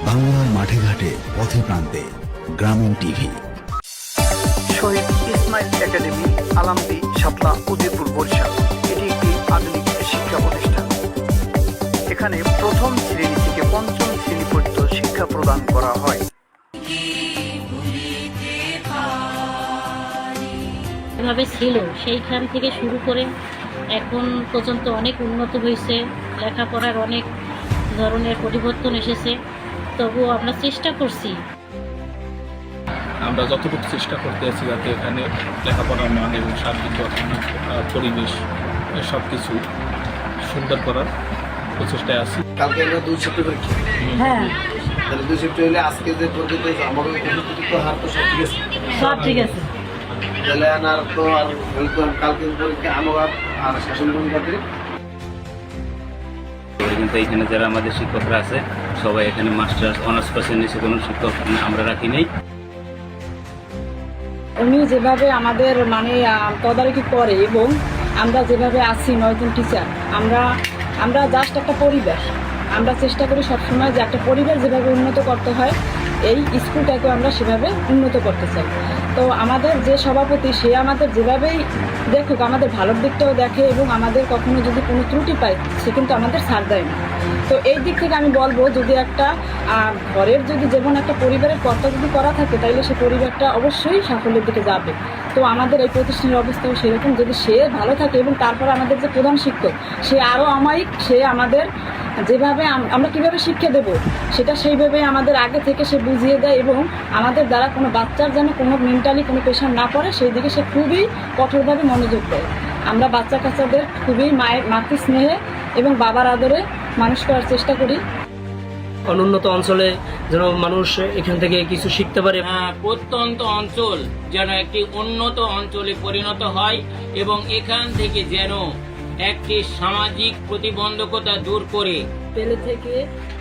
বাংলার মাঠে ঘাটে পথে প্রান্তে গ্রামীণ টিভি। শহীদ ইসমাইল একাডেমি, আলামদি, শাপলা, উদয়পুর, বরিশাল। এটি একটি আধুনিক শিক্ষা প্রতিষ্ঠান। এখানে প্রথম শ্রেণী থেকে পঞ্চম শ্রেণী পর্যন্ত শিক্ষা প্রদান করা হয়। এভাবে ছিল সেইখান থেকে শুরু করে এখন পর্যন্ত অনেক উন্নত হয়েছে, লেখাপড়ার অনেক ধরনের পরিবর্তন এসেছে। তবুও আমরা চেষ্টা করছি, আমরা যতটুকু চেষ্টা করতে আছি যাতে এখানে লেখাপড়ার মান এবং শারীরিক পরিবেশ সব কিছু সুন্দর করার প্রচেষ্টায় আছি। কালকে আমরা 2 সেপ্টেম্বর হ্যাঁ তাহলে 2 সেপ্টেম্বরে আজকে যে পর্যন্ত আমাদের উপযুক্ত হার তো সব ঠিক আছে, সব ঠিক আছে। তাহলে আর তো আর কালকে পরীক্ষা আমার আর শাসন পরীক্ষাতে কিন্তু এখানে যারা আমাদের শিক্ষকরা আছে সবাই এখানে মাস্টার্স অনার্স পাসের নিচে কোনো শিক্ষক আমরা রাখি নেই। উনি যেভাবে আমাদের তদারকি করে এবং আমরা যেভাবে আছি 9 জন টিচার, আমরা জাস্ট একটা পরিবেশ, আমরা চেষ্টা করি সবসময় যে একটা পরিবেশ যেভাবে উন্নত করতে হয় এই স্কুলটাকে আমরা সেভাবে উন্নত করতে চাই। তো আমাদের যে সভাপতি সে আমাদের যেভাবেই দেখুক আমাদের ভালোর দিকটাও দেখে এবং আমাদের কখনো যদি কোনো ত্রুটি পায় সে কিন্তু আমাদের ছাড় দেয় না। তো এই দিক থেকে আমি বলবো যদি একটা ঘরের যদি যেমন একটা পরিবারের কর্তা যদি করা থাকে তাইলে সে পরিবারটা অবশ্যই সাফল্যের দিকে যাবে। তো আমাদের এই প্রতিষ্ঠানের অবস্থাও সেরকম, যদি সে ভালো থাকে এবং তারপর আমাদের যে প্রধান শিক্ষক সে আরও অমায়িক, সে আমাদের যেভাবে আমরা কীভাবে শিক্ষা দেব সেটা সেইভাবে আমাদের আগে থেকে সে বুঝিয়ে দেয় এবং আমাদের দ্বারা কোনো বাচ্চার যেন কোনো মেন্টালি কোনো প্রেশার না পড়ে সেই দিকে সে খুবই কঠোরভাবে মনোযোগ দেয়। আমরা বাচ্চা কাচ্চাদের খুবই মাতৃ স্নেহে এবং বাবার আদরে মানুষ করার চেষ্টা করি। অনুন্নত অঞ্চলে যেন মানুষ এখান থেকে কিছু শিখতে পারে। প্রত্যন্ত অঞ্চল যেন একটি উন্নত অঞ্চলে পরিণত হয় এবং এখান থেকে যেন একটি সামাজিক প্রতিবন্ধকতা দূর করে পেলে থেকে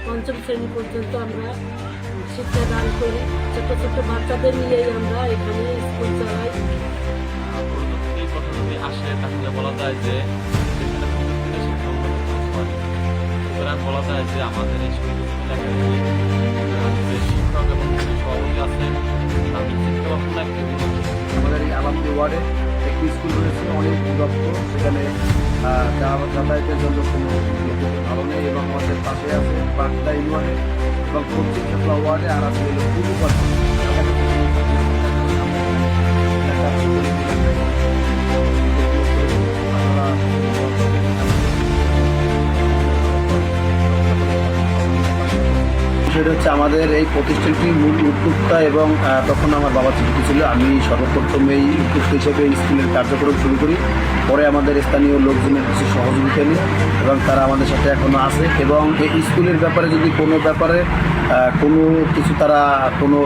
পঞ্চম শ্রেণী পর্যন্ত আমরা শিক্ষাদান করি। ছোট ছোট বাচ্চাদের নিয়েই আমরা এখানে স্কুল চালাই। আসে তাহলে বলা যায় যে বলা যায় যে আমাদের এই যে শিক্ষক এবং সভাপতি আছেন তাদের চিন্তাভাবনা আমাদের এই আলামদি ওয়ার্ডে একটি স্কুল রয়েছে অনেক দূরত্ব, সেখানে যাতায়াতের জন্য কোনো ভালো নেই এবং আমাদের পাশে আছে বাগদা ইউনিয়নে এবং পশ্চিম শাপলা ওয়ার্ডে আর আছে পূর্বপাড়া। সেটা হচ্ছে আমাদের এই প্রতিষ্ঠানটির মূল উদ্যোক্তা এবং তখন আমার বাবা জীবিত ছিল। আমি সর্বপ্রথম এই উদ্যোক্তা হিসেবে স্কুলের কার্যক্রম শুরু করি, পরে আমাদের স্থানীয় লোকজনের কিছু সহযোগিতা নিই এবং তারা আমাদের সাথে এখনও আছে। এবং এই স্কুলের ব্যাপারে যদি কোনো ব্যাপারে কোনো কিছু তারা কোনো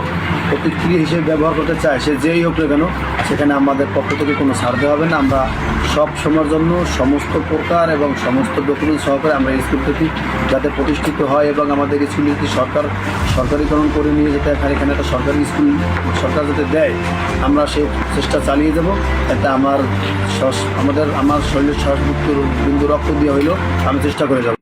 প্রতিক্রিয়া হিসেবে ব্যবহার করতে চায় সে যেই হোক না কেন সেখানে আমাদের পক্ষ থেকে কোনো ছাড় দেওয়া হবে না। আমরা সব সময়ের জন্য সমস্ত প্রকার এবং সমস্ত ডকুমেন্ট সহকারে আমরা স্কুলটি যাতে প্রতিষ্ঠিত হয় এবং আমাদের স্কুলটি সরকারিকরণ করে নিয়ে যেতে এখানে একটা সরকারি স্কুল সরকার যাতে দেয় আমরা সেই চেষ্টা চালিয়ে যাব। এটা আমার শরীরের শ্বাসমুক্ত বিন্দু রক্ত দিয়ে হইলেও আমি চেষ্টা করে যাব।